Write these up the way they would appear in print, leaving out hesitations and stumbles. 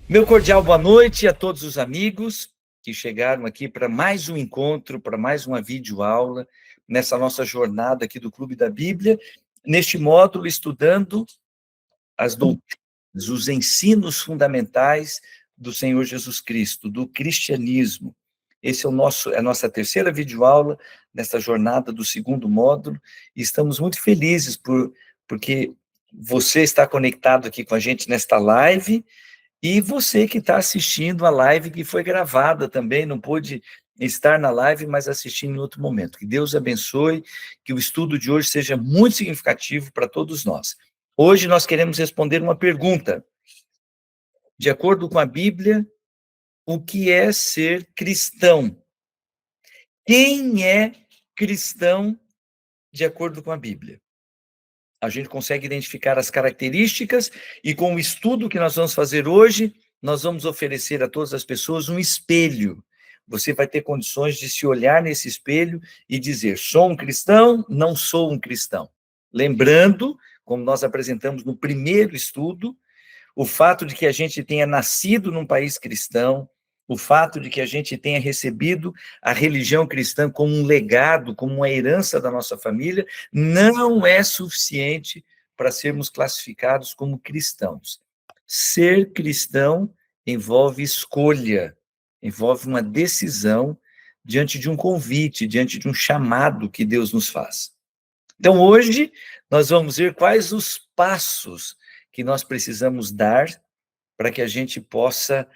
Meu cordial boa noite a todos os amigos que chegaram aqui para mais um encontro, para mais uma videoaula, nessa nossa jornada aqui do Clube da Bíblia, neste módulo estudando as doutrinas, os ensinos fundamentais do Senhor Jesus Cristo, do cristianismo. Esse é a nossa terceira videoaula nessa jornada do segundo módulo, e estamos muito felizes porque você está conectado aqui com a gente nesta live, e você que está assistindo a live que foi gravada também, não pôde estar na live, mas assistindo em outro momento. Que Deus abençoe, que o estudo de hoje seja muito significativo para todos nós. Hoje nós queremos responder uma pergunta. De acordo com a Bíblia, o que é ser cristão? Quem é cristão de acordo com a Bíblia? A gente consegue identificar as características e com o estudo que nós vamos fazer hoje, nós vamos oferecer a todas as pessoas um espelho. Você vai ter condições de se olhar nesse espelho e dizer, sou um cristão, não sou um cristão. Lembrando, como nós apresentamos no primeiro estudo, o fato de que a gente tenha nascido num país cristão, o fato de que a gente tenha recebido a religião cristã como um legado, como uma herança da nossa família, não é suficiente para sermos classificados como cristãos. Ser cristão envolve escolha, envolve uma decisão diante de um convite, diante de um chamado que Deus nos faz. Então, hoje, nós vamos ver quais os passos que nós precisamos dar para que a gente possa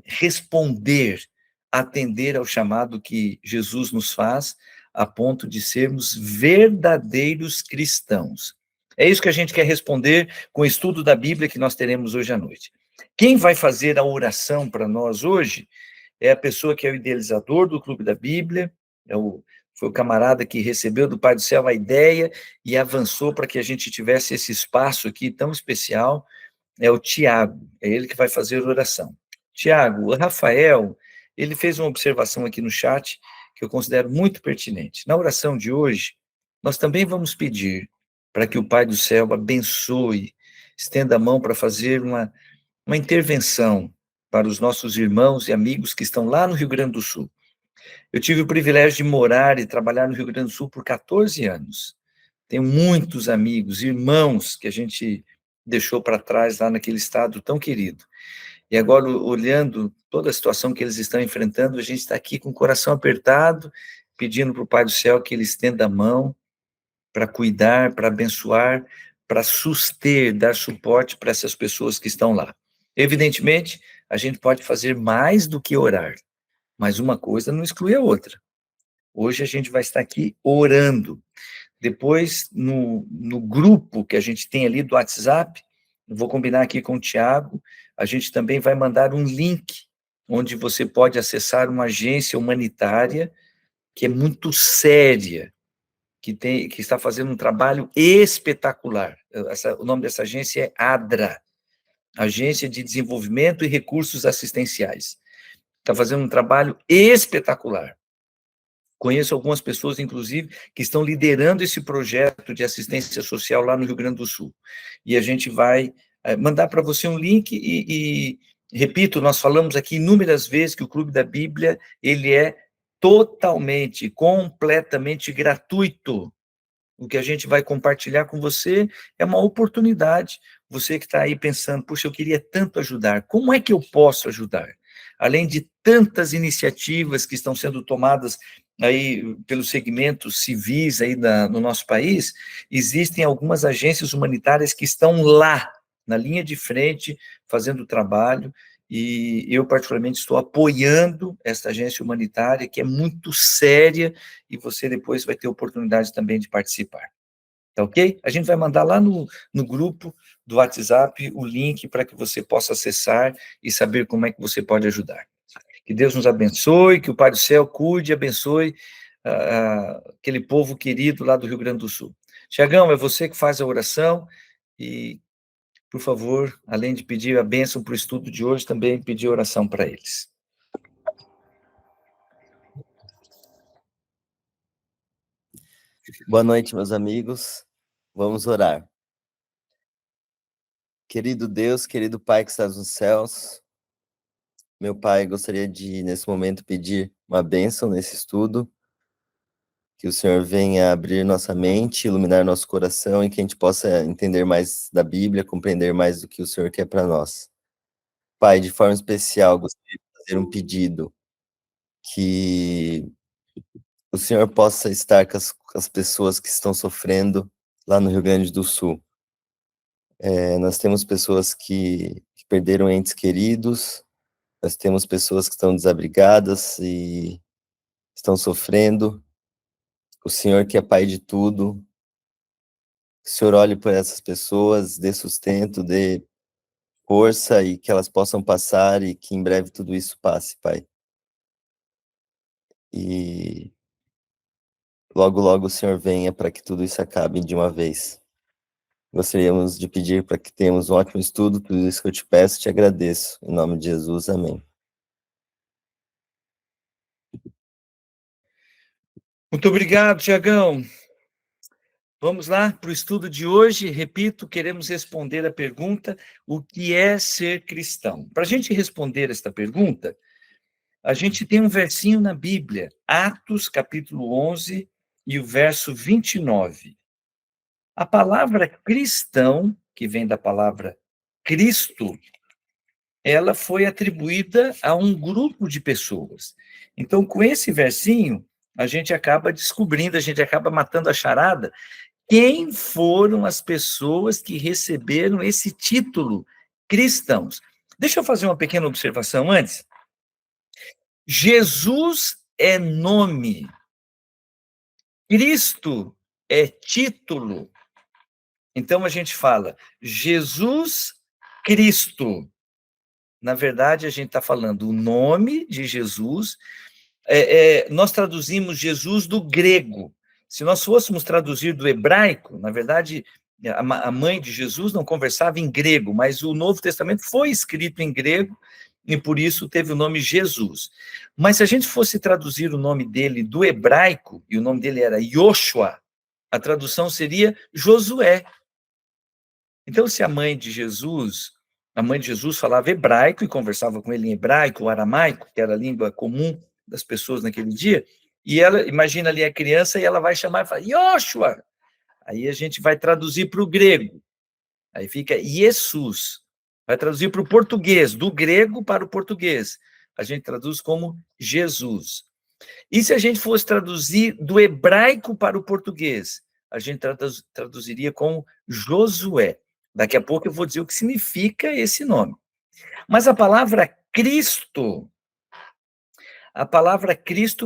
responder, atender ao chamado que Jesus nos faz, a ponto de sermos verdadeiros cristãos. É isso que a gente quer responder com o estudo da Bíblia que nós teremos hoje à noite. Quem vai fazer a oração para nós hoje é a pessoa que é o idealizador do Clube da Bíblia, foi o camarada que recebeu do Pai do Céu a ideia e avançou para que a gente tivesse esse espaço aqui tão especial, é o Tiago, é ele que vai fazer a oração. Tiago, o Rafael, ele fez uma observação aqui no chat que eu considero muito pertinente. Na oração de hoje, nós também vamos pedir para que o Pai do Céu abençoe, estenda a mão para fazer uma intervenção para os nossos irmãos e amigos que estão lá no Rio Grande do Sul. Eu tive o privilégio de morar e trabalhar no Rio Grande do Sul por 14 anos. Tenho muitos amigos, irmãos que a gente deixou para trás lá naquele estado tão querido. E agora, olhando toda a situação que eles estão enfrentando, a gente está aqui com o coração apertado, pedindo para o Pai do Céu que ele estenda a mão para cuidar, para abençoar, para suster, dar suporte para essas pessoas que estão lá. Evidentemente, a gente pode fazer mais do que orar, mas uma coisa não exclui a outra. Hoje a gente vai estar aqui orando. Depois, no grupo que a gente tem ali do WhatsApp, eu vou combinar aqui com o Tiago, a gente também vai mandar um link onde você pode acessar uma agência humanitária que é muito séria, que está fazendo um trabalho espetacular. O nome dessa agência é ADRA, Agência de Desenvolvimento e Recursos Assistenciais. Está fazendo um trabalho espetacular. Conheço algumas pessoas, inclusive, que estão liderando esse projeto de assistência social lá no Rio Grande do Sul. E a gente vai mandar para você um link repito, nós falamos aqui inúmeras vezes que o Clube da Bíblia, ele é totalmente, completamente gratuito. O que a gente vai compartilhar com você é uma oportunidade. Você que está aí pensando, puxa, eu queria tanto ajudar, como é que eu posso ajudar? Além de tantas iniciativas que estão sendo tomadas aí pelos segmentos civis aí no nosso país, existem algumas agências humanitárias que estão lá, na linha de frente, fazendo o trabalho, e eu particularmente estou apoiando essa agência humanitária, que é muito séria, e você depois vai ter oportunidade também de participar. Tá ok? A gente vai mandar lá no grupo do WhatsApp o link para que você possa acessar e saber como é que você pode ajudar. Que Deus nos abençoe, que o Pai do Céu cuide e abençoe aquele povo querido lá do Rio Grande do Sul. Tiagão, é você que faz a oração e, por favor, além de pedir a bênção para o estudo de hoje, também pedir oração para eles. Boa noite, meus amigos. Vamos orar. Querido Deus, querido Pai que estás nos céus, meu Pai, gostaria de, nesse momento, pedir uma bênção nesse estudo, que o Senhor venha abrir nossa mente, iluminar nosso coração e que a gente possa entender mais da Bíblia, compreender mais do que o Senhor quer para nós. Pai, de forma especial, gostaria de fazer um pedido, que o Senhor possa estar com as pessoas que estão sofrendo lá no Rio Grande do Sul. Nós temos pessoas que perderam entes queridos. Nós temos pessoas que estão desabrigadas e estão sofrendo. O Senhor, que é Pai de tudo, que o Senhor olhe por essas pessoas, dê sustento, dê força e que elas possam passar e que em breve tudo isso passe, Pai. E logo, logo o Senhor venha para que tudo isso acabe de uma vez. Gostaríamos de pedir para que tenhamos um ótimo estudo, tudo isso que eu te peço, te agradeço. Em nome de Jesus, amém. Muito obrigado, Tiagão. Vamos lá para o estudo de hoje. Repito, queremos responder a pergunta: o que é ser cristão? Para a gente responder esta pergunta, a gente tem um versinho na Bíblia, Atos, capítulo 11, e o verso 29. A palavra cristão, que vem da palavra Cristo, ela foi atribuída a um grupo de pessoas. Então, com esse versinho, a gente acaba descobrindo, a gente acaba matando a charada, quem foram as pessoas que receberam esse título, cristãos. Deixa eu fazer uma pequena observação antes. Jesus é nome, Cristo é título. Então a gente fala Jesus Cristo. Na verdade, a gente está falando o nome de Jesus. Nós traduzimos Jesus do grego. Se nós fôssemos traduzir do hebraico, na verdade, a mãe de Jesus não conversava em grego, mas o Novo Testamento foi escrito em grego e por isso teve o nome Jesus. Mas se a gente fosse traduzir o nome dele do hebraico, e o nome dele era Yoshua, a tradução seria Josué. Então, se a mãe de Jesus falava hebraico e conversava com ele em hebraico, ou aramaico, que era a língua comum das pessoas naquele dia, e ela, imagina ali a criança, e ela vai chamar e fala, Yoshua! Aí a gente vai traduzir para o grego, aí fica Jesus. Vai traduzir para o português, do grego para o português. A gente traduz como Jesus. E se a gente fosse traduzir do hebraico para o português, a gente traduziria como Josué. Daqui a pouco eu vou dizer o que significa esse nome. Mas a palavra Cristo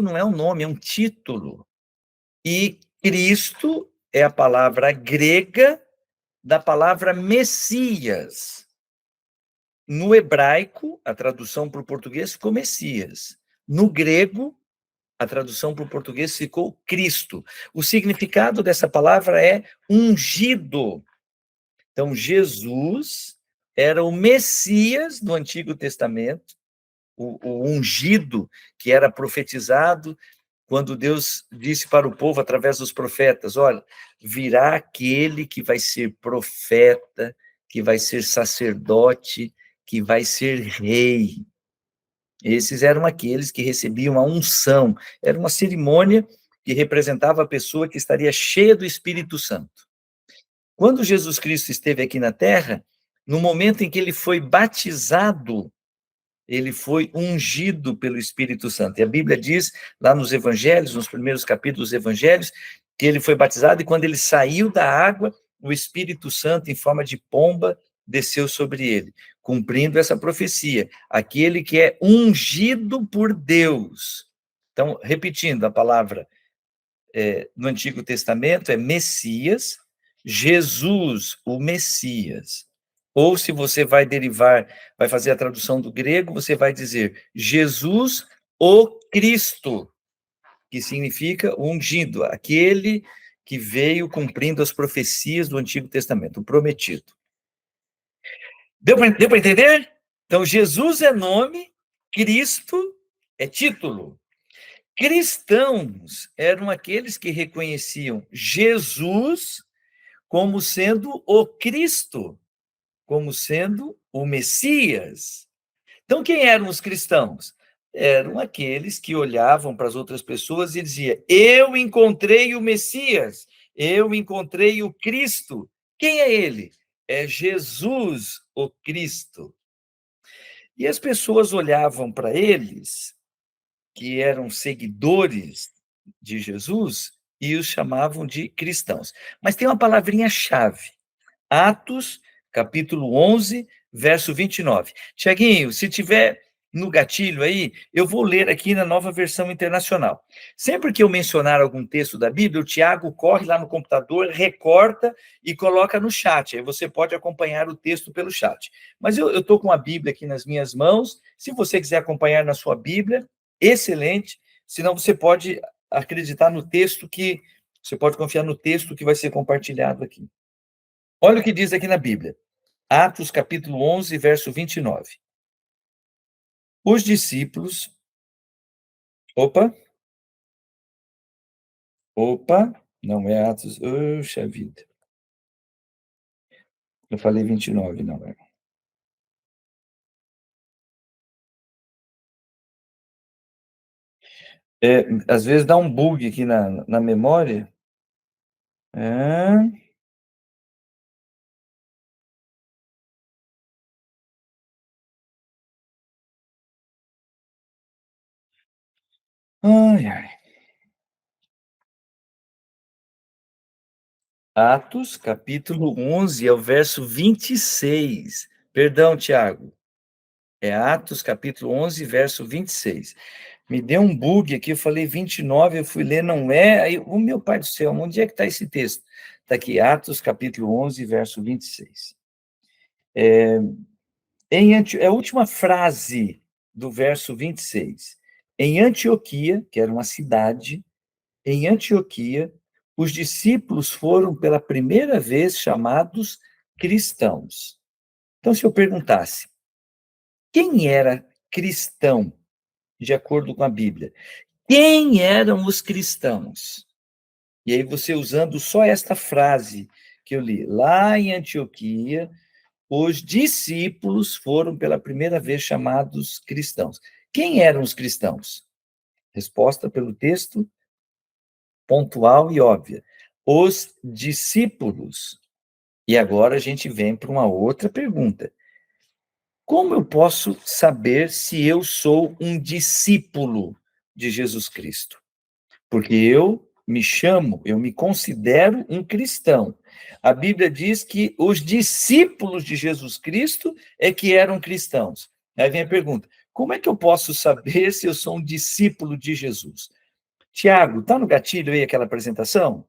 não é um nome, é um título. E Cristo é a palavra grega da palavra Messias. No hebraico, a tradução para o português ficou Messias. No grego, a tradução para o português ficou Cristo. O significado dessa palavra é ungido. Então, Jesus era o Messias do Antigo Testamento, o ungido que era profetizado quando Deus disse para o povo através dos profetas: olha, virá aquele que vai ser profeta, que vai ser sacerdote, que vai ser rei. Esses eram aqueles que recebiam a unção. Era uma cerimônia que representava a pessoa que estaria cheia do Espírito Santo. Quando Jesus Cristo esteve aqui na Terra, no momento em que ele foi batizado, ele foi ungido pelo Espírito Santo. E a Bíblia diz, lá nos Evangelhos, nos primeiros capítulos dos Evangelhos, que ele foi batizado e quando ele saiu da água, o Espírito Santo, em forma de pomba, desceu sobre ele, cumprindo essa profecia. Aquele que é ungido por Deus. Então, repetindo a palavra no Antigo Testamento, é Messias, Jesus, o Messias. Ou se você vai vai fazer a tradução do grego, você vai dizer Jesus, o Cristo, que significa o ungido, aquele que veio cumprindo as profecias do Antigo Testamento, o prometido. Deu para entender? Então, Jesus é nome, Cristo é título. Cristãos eram aqueles que reconheciam Jesus como sendo o Cristo, como sendo o Messias. Então, quem eram os cristãos? Eram aqueles que olhavam para as outras pessoas e diziam: eu encontrei o Messias, eu encontrei o Cristo. Quem é ele? É Jesus, o Cristo. E as pessoas olhavam para eles, que eram seguidores de Jesus, e os chamavam de cristãos. Mas tem uma palavrinha-chave. Atos, capítulo 11, verso 29. Tiaguinho, se tiver no gatilho aí, eu vou ler aqui na Nova Versão Internacional. Sempre que eu mencionar algum texto da Bíblia, o Tiago corre lá no computador, recorta e coloca no chat. Aí você pode acompanhar o texto pelo chat. Mas eu estou com a Bíblia aqui nas minhas mãos. Se você quiser acompanhar na sua Bíblia, excelente. Senão você pode acreditar no texto que... Você pode confiar no texto que vai ser compartilhado aqui. Olha o que diz aqui na Bíblia. Atos, capítulo 11, verso 29. Os discípulos... Opa, não é Atos... Puxa vida. Eu falei 29, não é? Às vezes dá um bug aqui na memória. É... Ai, ai. Atos, capítulo 11, é o verso 26. Perdão, Tiago. É Atos, capítulo 11, verso 26. Me deu um bug aqui, eu falei 29, eu fui ler, não é? Aí, o meu pai do céu, onde é que está esse texto? Está aqui, Atos, capítulo 11, verso 26. É a última frase do verso 26. Em Antioquia, que era uma cidade, em Antioquia, os discípulos foram pela primeira vez chamados cristãos. Então, se eu perguntasse, quem era cristão, de acordo com a Bíblia? Quem eram os cristãos? E aí você usando só esta frase que eu li, lá em Antioquia, os discípulos foram pela primeira vez chamados cristãos. Quem eram os cristãos? Resposta pelo texto, pontual e óbvia. Os discípulos. E agora a gente vem para uma outra pergunta. Como eu posso saber se eu sou um discípulo de Jesus Cristo? Porque eu me considero um cristão. A Bíblia diz que os discípulos de Jesus Cristo é que eram cristãos. Aí vem a pergunta: como é que eu posso saber se eu sou um discípulo de Jesus? Tiago, está no gatilho aí aquela apresentação?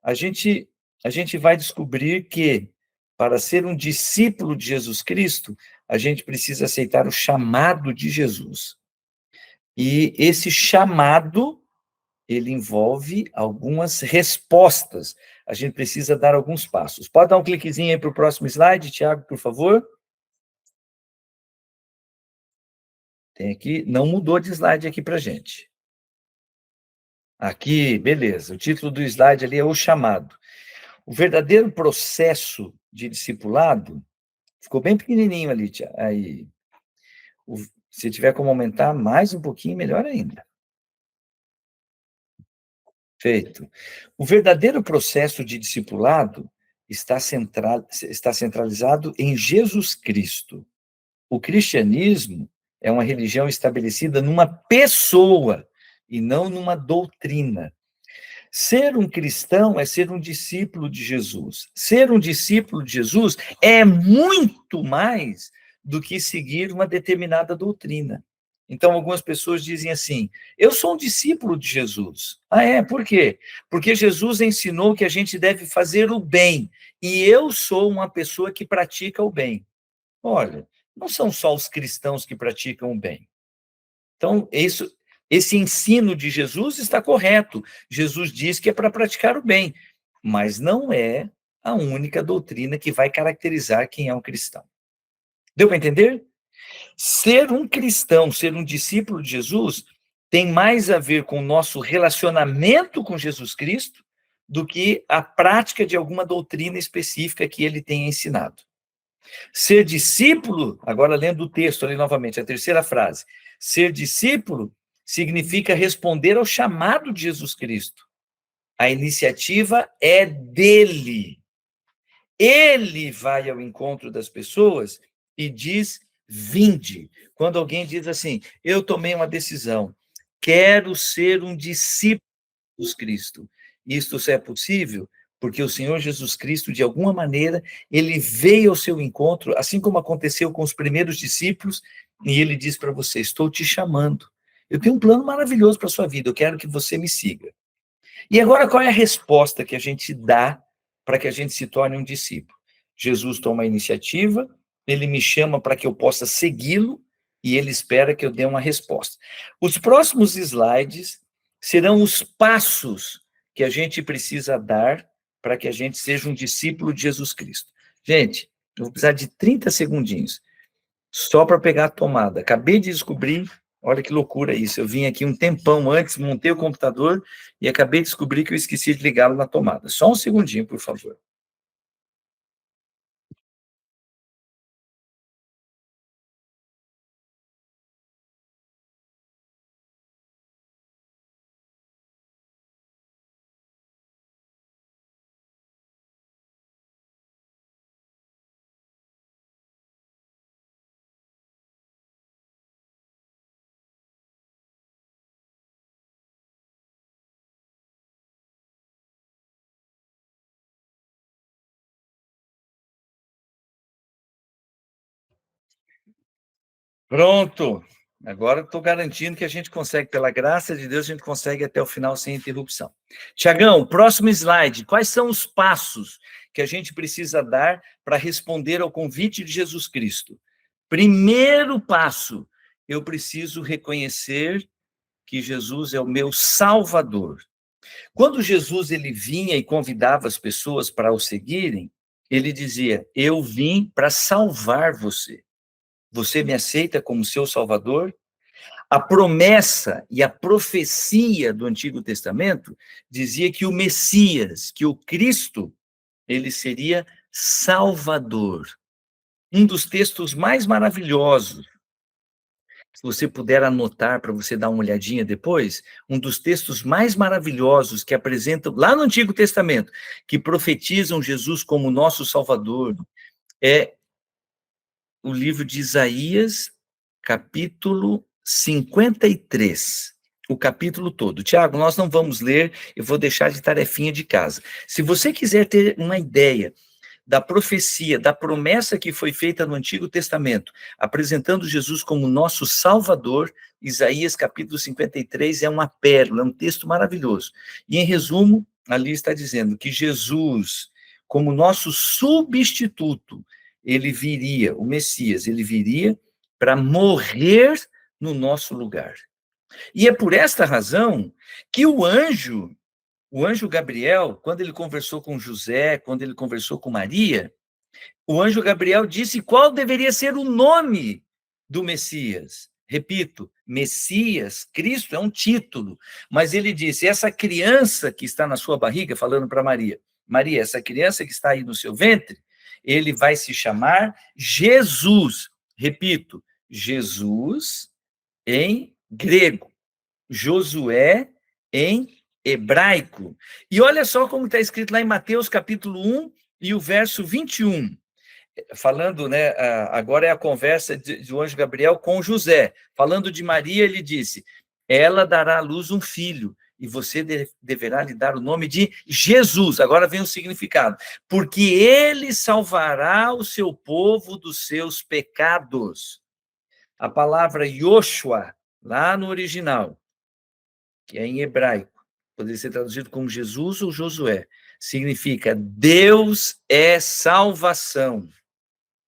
A gente, a gente vai descobrir que, para ser um discípulo de Jesus Cristo, a gente precisa aceitar o chamado de Jesus. E esse chamado, ele envolve algumas respostas. A gente precisa dar alguns passos. Pode dar um cliquezinho aí para o próximo slide, Tiago, por favor? Tem aqui, não mudou de slide aqui para a gente. Aqui, beleza. O título do slide ali é o chamado. O verdadeiro processo de discipulado ficou bem pequenininho ali, aí. Se tiver como aumentar mais um pouquinho, melhor ainda. Feito. O verdadeiro processo de discipulado está centralizado em Jesus Cristo. O cristianismo é uma religião estabelecida numa pessoa e não numa doutrina. Ser um cristão é ser um discípulo de Jesus. Ser um discípulo de Jesus é muito mais do que seguir uma determinada doutrina. Então, algumas pessoas dizem assim: eu sou um discípulo de Jesus. Ah, é? Por quê? Porque Jesus ensinou que a gente deve fazer o bem, e eu sou uma pessoa que pratica o bem. Olha, não são só os cristãos que praticam o bem. Então, esse ensino de Jesus está correto. Jesus diz que é para praticar o bem, mas não é a única doutrina que vai caracterizar quem é um cristão. Deu para entender? Ser um cristão, ser um discípulo de Jesus, tem mais a ver com o nosso relacionamento com Jesus Cristo do que a prática de alguma doutrina específica que ele tenha ensinado. Ser discípulo, agora lendo o texto ali novamente, a terceira frase. Ser discípulo significa responder ao chamado de Jesus Cristo. A iniciativa é dele. Ele vai ao encontro das pessoas e diz: vinde. Quando alguém diz assim, eu tomei uma decisão, quero ser um discípulo de Jesus Cristo. Isto só é possível porque o Senhor Jesus Cristo, de alguma maneira, ele veio ao seu encontro, assim como aconteceu com os primeiros discípulos, e ele diz para você: estou te chamando. Eu tenho um plano maravilhoso para a sua vida, eu quero que você me siga. E agora, qual é a resposta que a gente dá para que a gente se torne um discípulo? Jesus toma a iniciativa, ele me chama para que eu possa segui-lo, e ele espera que eu dê uma resposta. Os próximos slides serão os passos que a gente precisa dar para que a gente seja um discípulo de Jesus Cristo. Gente, eu vou precisar de 30 segundinhos, só para pegar a tomada. Acabei de descobrir, olha que loucura isso, eu vim aqui um tempão antes, montei o computador e acabei de descobrir que eu esqueci de ligá-lo na tomada. Só um segundinho, por favor. Pronto. Agora estou garantindo que a gente consegue, pela graça de Deus, a gente consegue até o final sem interrupção. Tiagão, próximo slide. Quais são os passos que a gente precisa dar para responder ao convite de Jesus Cristo? Primeiro passo, eu preciso reconhecer que Jesus é o meu Salvador. Quando Jesus ele vinha e convidava as pessoas para o seguirem, ele dizia: eu vim para salvar você. Você me aceita como seu Salvador? A promessa e a profecia do Antigo Testamento dizia que o Messias, que o Cristo, ele seria Salvador. Um dos textos mais maravilhosos, se você puder anotar para você dar uma olhadinha depois, um dos textos mais maravilhosos que apresentam, lá no Antigo Testamento, que profetizam Jesus como nosso Salvador, é o livro de Isaías, capítulo 53, o capítulo todo. Tiago, nós não vamos ler, eu vou deixar de tarefinha de casa. Se você quiser ter uma ideia da profecia, da promessa que foi feita no Antigo Testamento, apresentando Jesus como nosso Salvador, Isaías capítulo 53 é uma pérola, é um texto maravilhoso. E, em resumo, ali está dizendo que Jesus, como nosso substituto, ele viria, o Messias, ele viria para morrer no nosso lugar. E é por esta razão que o anjo Gabriel, quando ele conversou com José, quando ele conversou com Maria, o anjo Gabriel disse qual deveria ser o nome do Messias. Repito, Messias, Cristo é um título, mas ele disse, essa criança que está na sua barriga, falando para Maria, Maria, essa criança que está aí no seu ventre, ele vai se chamar Jesus. Repito, Jesus em grego, Josué em hebraico. E olha só como está escrito lá em Mateus capítulo 1 e o verso 21. Falando, né, agora é a conversa do anjo Gabriel com José. Falando de Maria, ele disse, ela dará à luz um filho, e você deverá lhe dar o nome de Jesus. Agora vem o significado. Porque ele salvará o seu povo dos seus pecados. A palavra Yoshua, lá no original, que é em hebraico, poderia ser traduzido como Jesus ou Josué, significa Deus é salvação.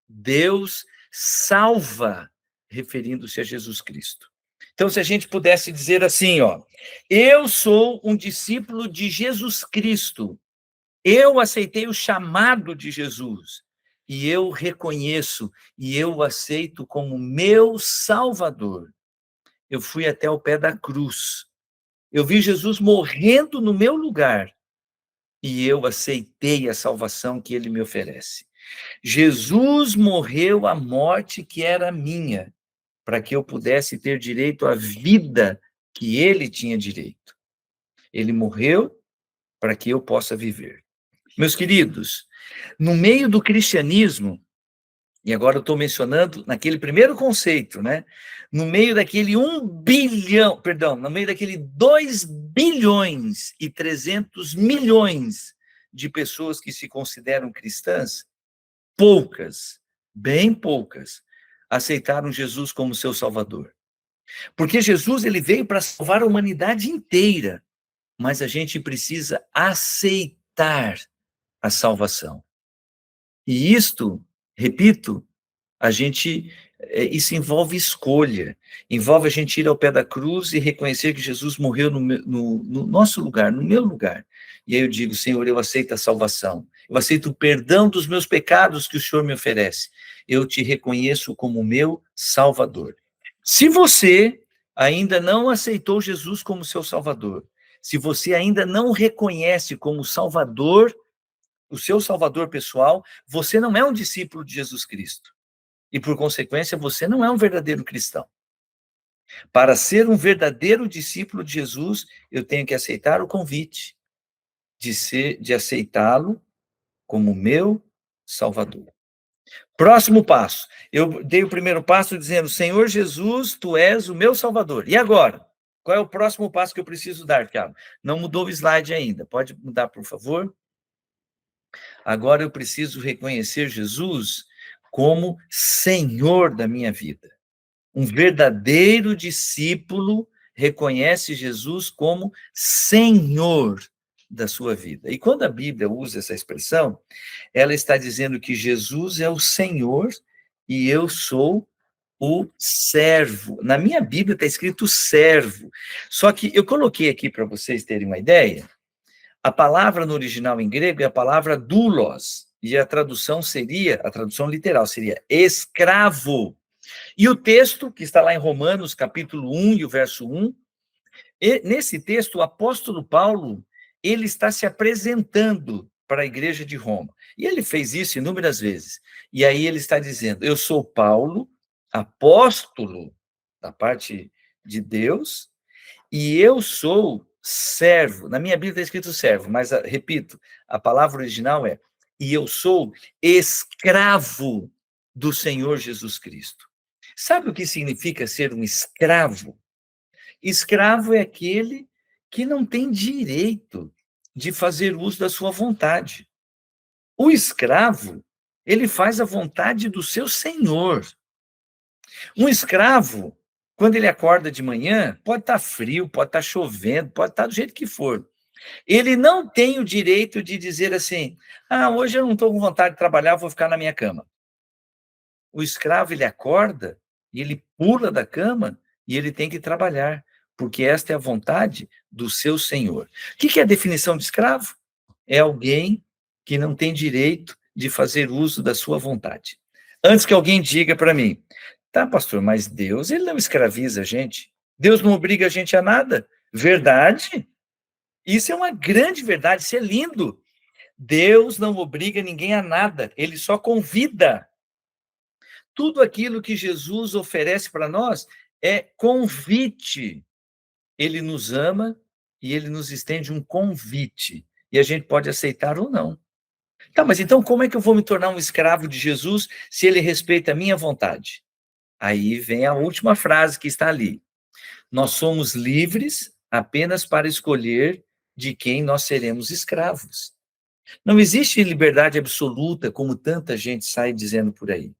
Deus salva, referindo-se a Jesus Cristo. Então, se a gente pudesse dizer assim, ó, eu sou um discípulo de Jesus Cristo, eu aceitei o chamado de Jesus, e eu reconheço, e eu o aceito como meu Salvador. Eu fui até o pé da cruz, eu vi Jesus morrendo no meu lugar, e eu aceitei a salvação que ele me oferece. Jesus morreu a morte que era minha, para que eu pudesse ter direito à vida que ele tinha direito. Ele morreu para que eu possa viver. Meus queridos, no meio do cristianismo, e agora eu estou mencionando naquele primeiro conceito, né? No meio daquele 2 bilhões e 300 milhões de pessoas que se consideram cristãs, poucas, bem poucas, aceitaram Jesus como seu Salvador. Porque Jesus ele veio para salvar a humanidade inteira, mas a gente precisa aceitar a salvação. E isto, repito, isso envolve escolha, envolve a gente ir ao pé da cruz e reconhecer que Jesus morreu no nosso lugar, no meu lugar. E aí eu digo, Senhor, eu aceito a salvação, eu aceito o perdão dos meus pecados que o Senhor me oferece, eu te reconheço como meu Salvador. Se você ainda não aceitou Jesus como seu Salvador, se você ainda não reconhece como Salvador, o seu Salvador pessoal, você não é um discípulo de Jesus Cristo. E, por consequência, você não é um verdadeiro cristão. Para ser um verdadeiro discípulo de Jesus, eu tenho que aceitar o convite de aceitá-lo como meu Salvador. Próximo passo. Eu dei o primeiro passo dizendo, Senhor Jesus, tu és o meu Salvador. E agora? Qual é o próximo passo que eu preciso dar, Thiago? Não mudou o slide ainda. Pode mudar, por favor? Agora eu preciso reconhecer Jesus como Senhor da minha vida. Um verdadeiro discípulo reconhece Jesus como Senhor da sua vida. E quando a Bíblia usa essa expressão, ela está dizendo que Jesus é o Senhor e eu sou o servo. Na minha Bíblia está escrito servo. Só que eu coloquei aqui para vocês terem uma ideia. A palavra no original em grego é a palavra doulos, e a tradução literal seria escravo. E o texto, que está lá em Romanos, capítulo 1 e o verso 1, nesse texto, o apóstolo Paulo, ele está se apresentando para a igreja de Roma. E ele fez isso inúmeras vezes. E aí ele está dizendo, eu sou Paulo, apóstolo da parte de Deus, e eu sou servo. Na minha Bíblia está escrito servo, mas, repito, a palavra original é, e eu sou escravo do Senhor Jesus Cristo. Sabe o que significa ser um escravo? Escravo é aquele que não tem direito de fazer uso da sua vontade. O escravo, ele faz a vontade do seu senhor. Um escravo, quando ele acorda de manhã, pode estar frio, pode estar chovendo, pode estar do jeito que for. Ele não tem o direito de dizer assim, hoje eu não estou com vontade de trabalhar, vou ficar na minha cama. O escravo, ele acorda e ele pula da cama e ele tem que trabalhar, porque esta é a vontade do seu senhor. O que é a definição de escravo? É alguém que não tem direito de fazer uso da sua vontade. Antes que alguém diga para mim, tá, pastor, mas Deus, ele não escraviza a gente. Deus não obriga a gente a nada. Verdade? Isso é uma grande verdade, isso é lindo. Deus não obriga ninguém a nada, ele só convida. Tudo aquilo que Jesus oferece para nós é convite. Ele nos ama e ele nos estende um convite. E a gente pode aceitar ou não. Tá, mas então como é que eu vou me tornar um escravo de Jesus se ele respeita a minha vontade? Aí vem a última frase que está ali. Nós somos livres apenas para escolher de quem nós seremos escravos. Não existe liberdade absoluta, como tanta gente sai dizendo por aí.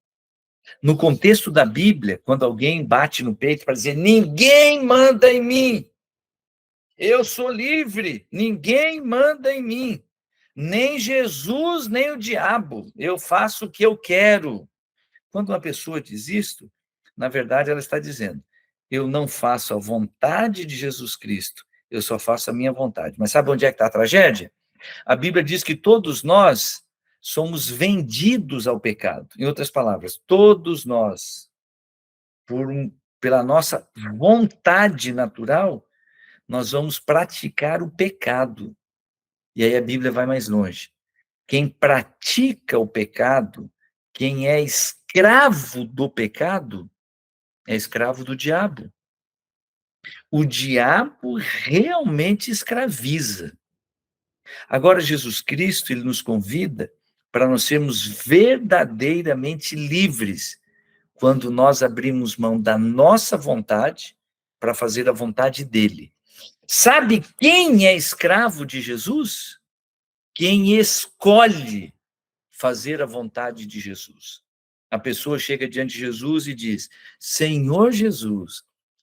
No contexto da Bíblia, quando alguém bate no peito para dizer, ninguém manda em mim, eu sou livre, ninguém manda em mim, nem Jesus, nem o diabo, eu faço o que eu quero. Quando uma pessoa diz isto, na verdade ela está dizendo, eu não faço a vontade de Jesus Cristo, eu só faço a minha vontade. Mas sabe onde é que está a tragédia? A Bíblia diz que todos nós somos vendidos ao pecado. Em outras palavras, todos nós, pela nossa vontade natural, nós vamos praticar o pecado. E aí a Bíblia vai mais longe. quem pratica o pecado, quem é escravo do pecado, é escravo do diabo. O diabo realmente escraviza. Agora, Jesus Cristo, ele nos convida para nós sermos verdadeiramente livres quando nós abrimos mão da nossa vontade para fazer a vontade dele. Sabe quem é escravo de Jesus? Quem escolhe fazer a vontade de Jesus. A pessoa chega diante de Jesus e diz: Senhor Jesus,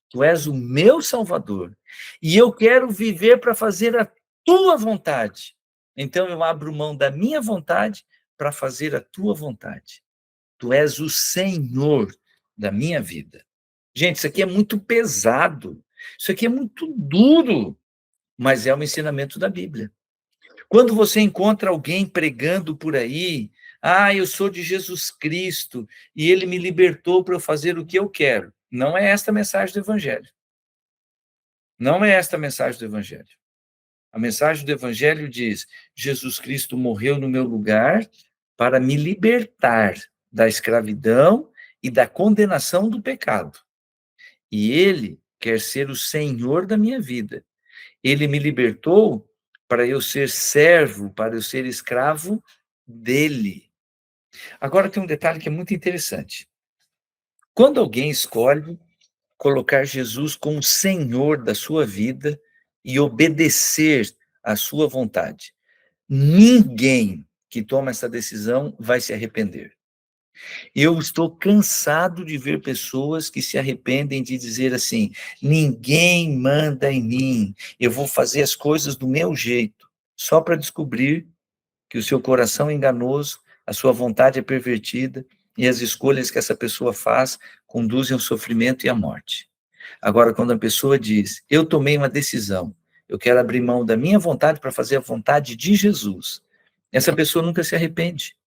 tu és o meu Salvador, e eu quero viver para fazer a tua vontade. Então eu abro mão da minha vontade para fazer a tua vontade. Tu és o Senhor da minha vida. Gente, isso aqui é muito pesado, isso aqui é muito duro, mas é um ensinamento da Bíblia. Quando você encontra alguém pregando por aí, eu sou de Jesus Cristo e ele me libertou para eu fazer o que eu quero. Não é esta a mensagem do Evangelho. Não é esta a mensagem do Evangelho. A mensagem do Evangelho diz: Jesus Cristo morreu no meu lugar para me libertar da escravidão e da condenação do pecado. E ele quer ser o Senhor da minha vida. Ele me libertou para eu ser servo, para eu ser escravo dele. Agora tem um detalhe que é muito interessante. Quando alguém escolhe colocar Jesus como Senhor da sua vida e obedecer à sua vontade, ninguém que toma essa decisão vai se arrepender. Eu estou cansado de ver pessoas que se arrependem de dizer assim: ninguém manda em mim, eu vou fazer as coisas do meu jeito, só para descobrir que o seu coração é enganoso, a sua vontade é pervertida e as escolhas que essa pessoa faz conduzem ao sofrimento e à morte. Agora, quando a pessoa diz: eu tomei uma decisão, eu quero abrir mão da minha vontade para fazer a vontade de Jesus, essa pessoa nunca se arrepende.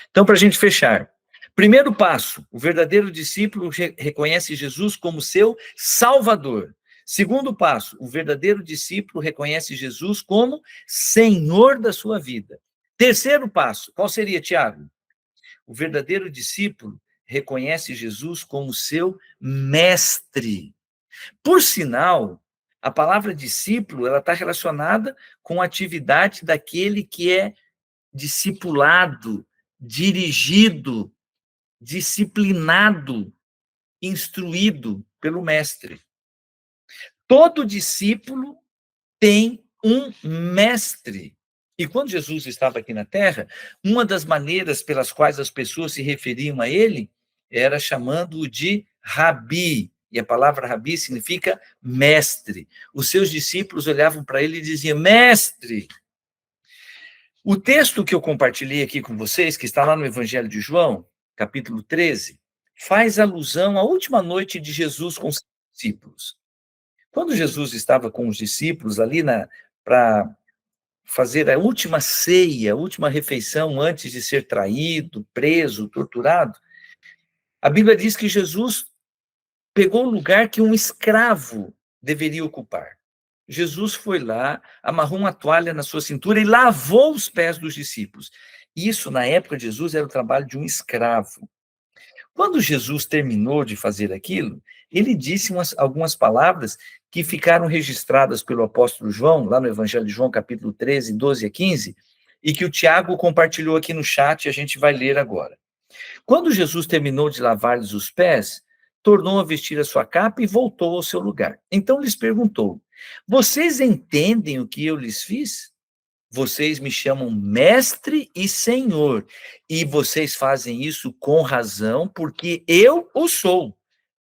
Então, para a gente fechar, primeiro passo: o verdadeiro discípulo reconhece Jesus como seu Salvador. Segundo passo: o verdadeiro discípulo reconhece Jesus como Senhor da sua vida. Terceiro passo: qual seria, Tiago? O verdadeiro discípulo reconhece Jesus como seu mestre. Por sinal, a palavra discípulo ela está relacionada com a atividade daquele que é discipulado, dirigido, disciplinado, instruído pelo mestre. Todo discípulo tem um mestre. E quando Jesus estava aqui na Terra, uma das maneiras pelas quais as pessoas se referiam a ele era chamando-o de Rabi. E a palavra Rabi significa mestre. Os seus discípulos olhavam para ele e diziam: mestre. O texto que eu compartilhei aqui com vocês, que está lá no Evangelho de João, capítulo 13, faz alusão à última noite de Jesus com os discípulos. Quando Jesus estava com os discípulos ali para fazer a última ceia, a última refeição antes de ser traído, preso, torturado, a Bíblia diz que Jesus pegou o lugar que um escravo deveria ocupar. Jesus foi lá, amarrou uma toalha na sua cintura e lavou os pés dos discípulos. Isso, na época de Jesus, era o trabalho de um escravo. Quando Jesus terminou de fazer aquilo, ele disse algumas palavras que ficaram registradas pelo apóstolo João, lá no Evangelho de João, capítulo 13, 12 a 15, e que o Tiago compartilhou aqui no chat e a gente vai ler agora. Quando Jesus terminou de lavar-lhes os pés, tornou a vestir a sua capa e voltou ao seu lugar. Então lhes perguntou: vocês entendem o que eu lhes fiz? Vocês me chamam mestre e senhor, e vocês fazem isso com razão, porque eu o sou.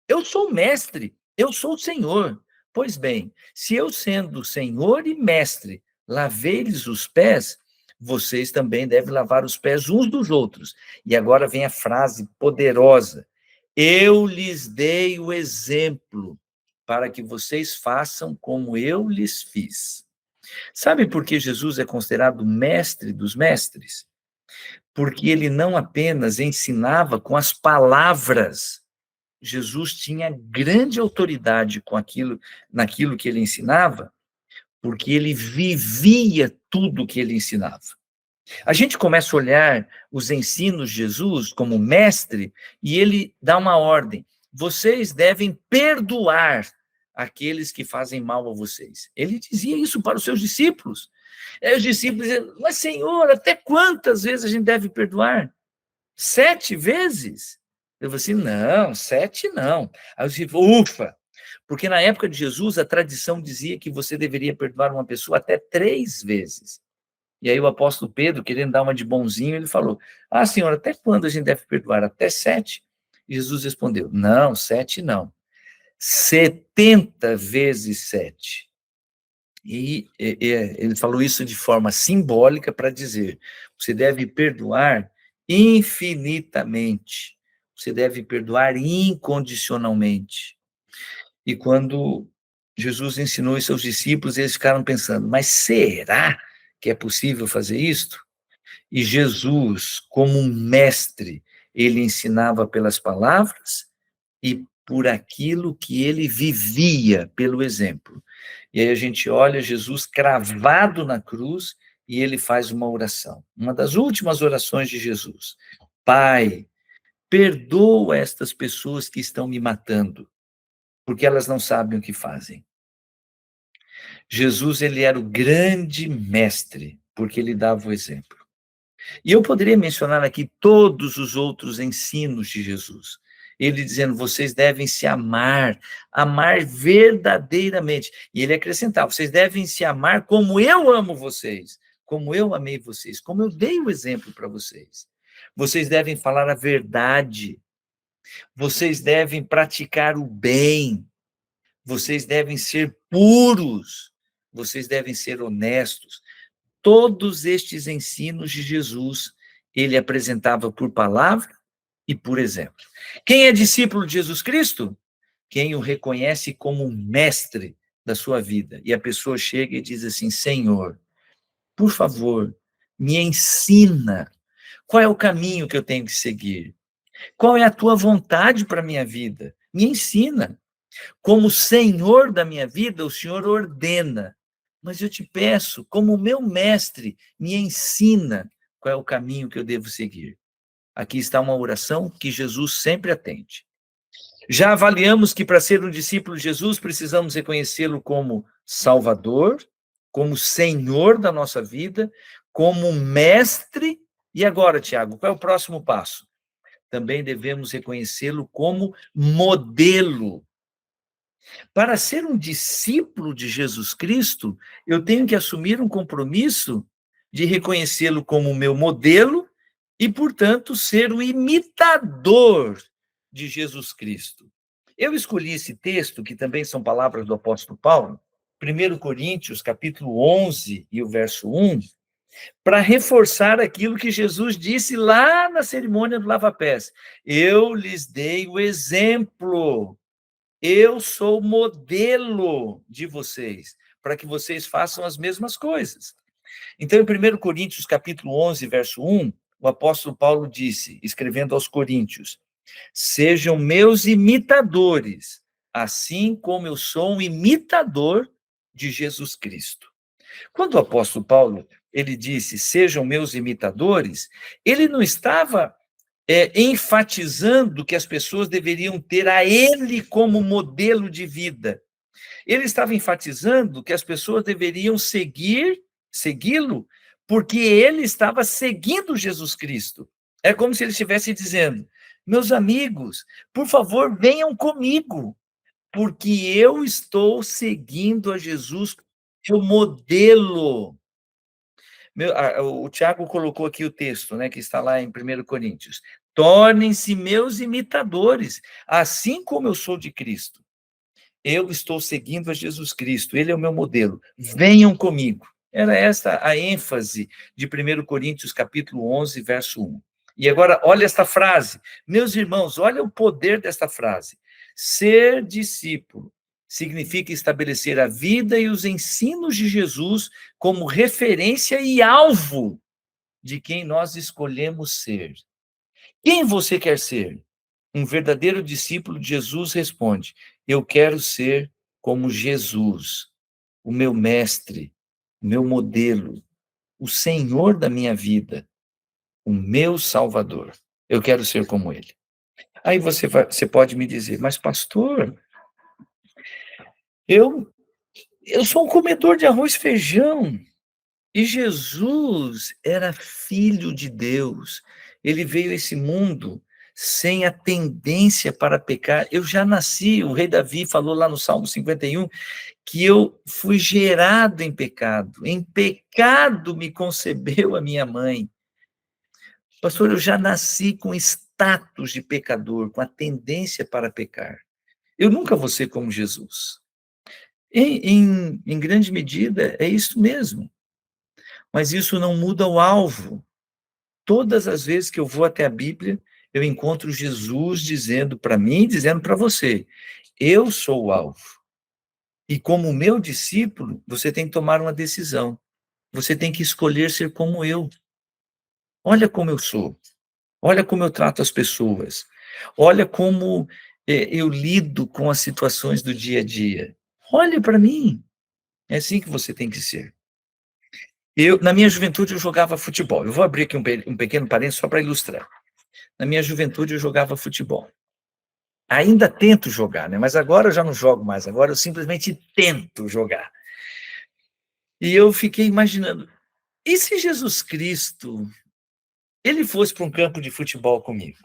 Eu sou mestre, eu sou o senhor. Pois bem, se eu sendo senhor e mestre, lavei-lhes os pés, vocês também devem lavar os pés uns dos outros. E agora vem a frase poderosa: eu lhes dei o exemplo, para que vocês façam como eu lhes fiz. Sabe por que Jesus é considerado mestre dos mestres? Porque ele não apenas ensinava com as palavras. Jesus tinha grande autoridade naquilo que ele ensinava, porque ele vivia tudo que ele ensinava. A gente começa a olhar os ensinos de Jesus como mestre e ele dá uma ordem. Vocês devem perdoar aqueles que fazem mal a vocês. Ele dizia isso para os seus discípulos. Aí os discípulos diziam, mas Senhor, até quantas vezes a gente deve perdoar? 7 vezes? Eu falei assim, não, 7 não. Aí os discípulos, ufa, porque na época de Jesus a tradição dizia que você deveria perdoar uma pessoa até 3 vezes. E aí o apóstolo Pedro, querendo dar uma de bonzinho, ele falou, Senhor, até quando a gente deve perdoar? Até 7? E Jesus respondeu, não, 7 não. 70 vezes 7. E ele falou isso de forma simbólica para dizer, você deve perdoar infinitamente, você deve perdoar incondicionalmente. E quando Jesus ensinou isso aos discípulos, eles ficaram pensando, mas será que é possível fazer isto? E Jesus, como um mestre, ele ensinava pelas palavras e por aquilo que ele vivia, pelo exemplo. E aí a gente olha Jesus cravado na cruz e ele faz uma oração. Uma das últimas orações de Jesus. Pai, perdoa estas pessoas que estão me matando, porque elas não sabem o que fazem. Jesus, ele era o grande mestre, porque ele dava o exemplo. E eu poderia mencionar aqui todos os outros ensinos de Jesus. Ele dizendo, vocês devem se amar, amar verdadeiramente. E ele acrescentava, vocês devem se amar como eu amo vocês, como eu amei vocês, como eu dei o exemplo para vocês. Vocês devem falar a verdade, vocês devem praticar o bem, vocês devem ser puros, vocês devem ser honestos. Todos estes ensinos de Jesus, ele apresentava por palavra e por exemplo. Quem é discípulo de Jesus Cristo? Quem o reconhece como mestre da sua vida. E a pessoa chega e diz assim, Senhor, por favor, me ensina qual é o caminho que eu tenho que seguir. Qual é a tua vontade para a minha vida? Me ensina. Como Senhor da minha vida, o Senhor ordena. Mas eu te peço, como meu mestre, me ensina qual é o caminho que eu devo seguir. Aqui está uma oração que Jesus sempre atende. Já avaliamos que para ser um discípulo de Jesus, precisamos reconhecê-lo como Salvador, como Senhor da nossa vida, como mestre. E agora, Tiago, qual é o próximo passo? Também devemos reconhecê-lo como modelo. Para ser um discípulo de Jesus Cristo, eu tenho que assumir um compromisso de reconhecê-lo como meu modelo e, portanto, ser o imitador de Jesus Cristo. Eu escolhi esse texto, que também são palavras do apóstolo Paulo, 1 Coríntios, capítulo 11 e o verso 1, para reforçar aquilo que Jesus disse lá na cerimônia do lava-pés. Eu lhes dei o exemplo. Eu sou modelo de vocês, para que vocês façam as mesmas coisas. Então, em 1 Coríntios, capítulo 11, verso 1, o apóstolo Paulo disse, escrevendo aos Coríntios, sejam meus imitadores, assim como eu sou um imitador de Jesus Cristo. Quando o apóstolo Paulo, ele disse, sejam meus imitadores, ele não estava enfatizando que as pessoas deveriam ter a ele como modelo de vida. Ele estava enfatizando que as pessoas deveriam segui-lo, porque ele estava seguindo Jesus Cristo. É como se ele estivesse dizendo, meus amigos, por favor, venham comigo, porque eu estou seguindo a Jesus, seu modelo. O Tiago colocou aqui o texto, né, que está lá em 1 Coríntios. Tornem-se meus imitadores, assim como eu sou de Cristo. Eu estou seguindo a Jesus Cristo, ele é o meu modelo. Venham comigo. Era esta a ênfase de 1 Coríntios, capítulo 11, verso 1. E agora, olha esta frase. Meus irmãos, olha o poder desta frase. Ser discípulo significa estabelecer a vida e os ensinos de Jesus como referência e alvo de quem nós escolhemos ser. Quem você quer ser? Um verdadeiro discípulo de Jesus responde, eu quero ser como Jesus, o meu mestre, o meu modelo. o Senhor da minha vida, o meu Salvador. Eu quero ser como ele. Aí você pode me dizer, mas pastor, eu, eu sou um comedor de arroz e feijão. E Jesus era filho de Deus. Ele veio a esse mundo sem a tendência para pecar. Eu já nasci, o rei Davi falou lá no Salmo 51, que eu fui gerado em pecado. Em pecado me concebeu a minha mãe. Pastor, eu já nasci com status de pecador, com a tendência para pecar. Eu nunca vou ser como Jesus. Em grande medida, é isso mesmo. Mas isso não muda o alvo. Todas as vezes que eu vou até a Bíblia, eu encontro Jesus dizendo para mim, dizendo para você, eu sou o alvo. E como meu discípulo, você tem que tomar uma decisão. Você tem que escolher ser como eu. Olha como eu sou. Olha como eu trato as pessoas. Olha como eu lido com as situações do dia a dia. Olha para mim. É assim que você tem que ser. Na minha juventude, eu jogava futebol. Eu vou abrir aqui um pequeno parênteses só para ilustrar. Na minha juventude, eu jogava futebol. Ainda tento jogar, né? Mas agora eu já não jogo mais. Agora eu simplesmente tento jogar. E eu fiquei imaginando, e se Jesus Cristo, ele fosse para um campo de futebol comigo?